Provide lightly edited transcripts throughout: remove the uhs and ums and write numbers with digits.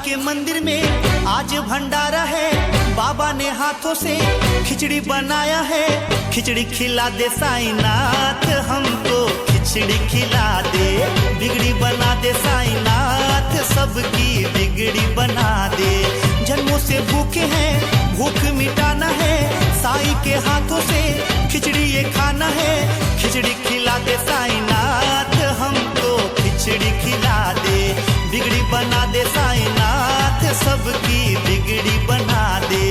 के मंदिर में आज भंडारा है, बाबा ने हाथों से खिचड़ी बनाया है। खिचड़ी खिला दे साईनाथ हमको, खिचड़ी खिला दे, बिगड़ी बना दे साईनाथ, सबकी बिगड़ी बना दे। जन्मों से भूखे हैं, भूख मिटाना है, साईं के हाथों से खिचड़ी ये खाना है। खिचड़ी खिला दे साईनाथ हमको, खिचड़ी खिला दे, बिगड़ी बना दे साईनाथ, सबकी बिगड़ी बना दे।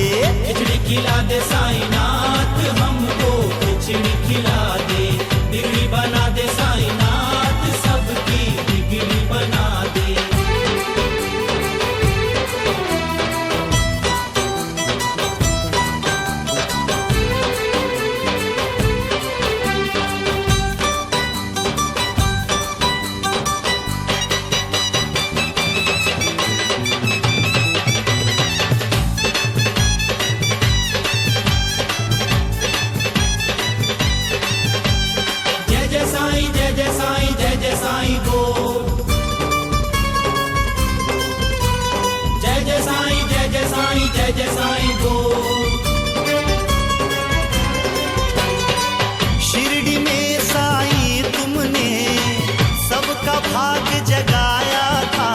खिचड़ी खिला दे साईनाथ हमको, खिचड़ी खिला दे, बिगड़ी बना दे साईनाथ, सबकी बिगड़ी बना दे। जय जय साईं बोल। शिरडी में साईं तुमने सबका भाग जगाया था,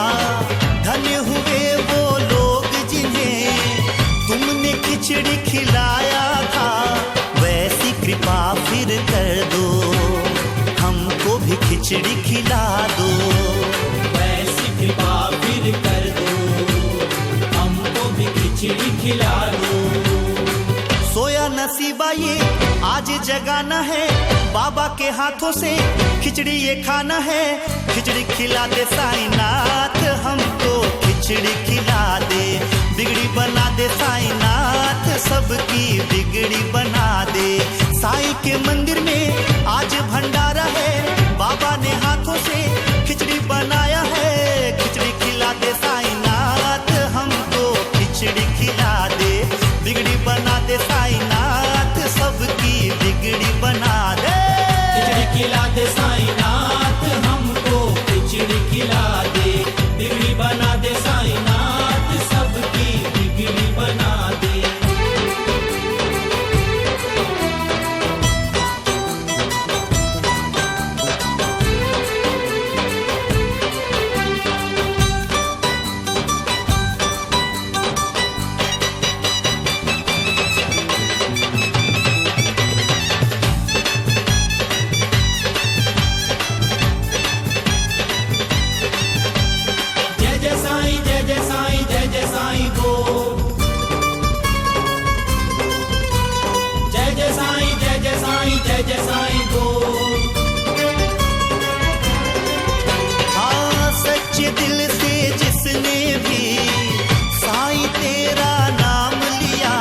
धन्य हुए वो लोग जिन्हें तुमने खिचड़ी खिलाया था। वैसी कृपा फिर कर दो, हमको भी खिचड़ी खिला दो। वैसी कृपा फिर कर दो, हमको भी खिचड़ी खिला दो। सोया नसीबा ये आज जगाना है, बाबा के हाथों से खिचड़ी ये खाना है। खिचड़ी खिला दे साईनाथ हमको, खिचड़ी खिला दे, बिगड़ी बना दे साईनाथ, सबकी बिगड़ी बना दे। साईं के मंदिर में आज भंडारा है, बाबा ने हाथों से खिचड़ी बनाया है। खिचड़ी खिला दे साईनाथ हमको, खिचड़ी खिला दे, बिगड़ी बना दे साईनाथ, सबकी बिगड़ी बना दे। खिचड़ी खिला दे साईनाथ हमको, खिचड़ी खिला दे, बिगड़ी बना दे साईनाथ, सबकी बिगड़ी बना दे। जय जय साईं बोल। हाँ सच्चे दिल से जिसने भी साईं तेरा नाम लिया,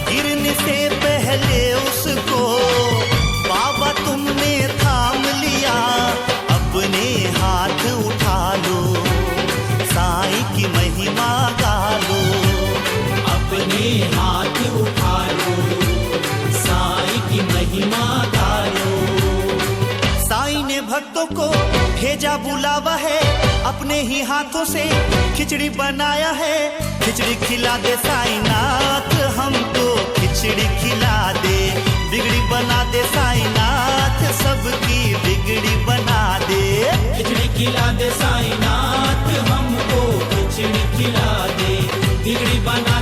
गिरने से पहले उसको बाबा तुमने थाम लिया। अपने हाथ उठा लो, साईं की महिमा गा लो। अपने हाथ उठा लो, साईं की महिमा गा लो। साईं ने भक्तों को भेजा बुलावा है, अपने ही हाथों से खिचड़ी बनाया है। खिचड़ी खिला दे साईनाथ हमको, खिचड़ी खिला दे, बिगड़ी बना दे साईनाथ, सबकी बिगड़ी बना दे। खिचड़ी खिला दे साईनाथ हमको, खिचड़ी खिला दे, बिगड़ी बना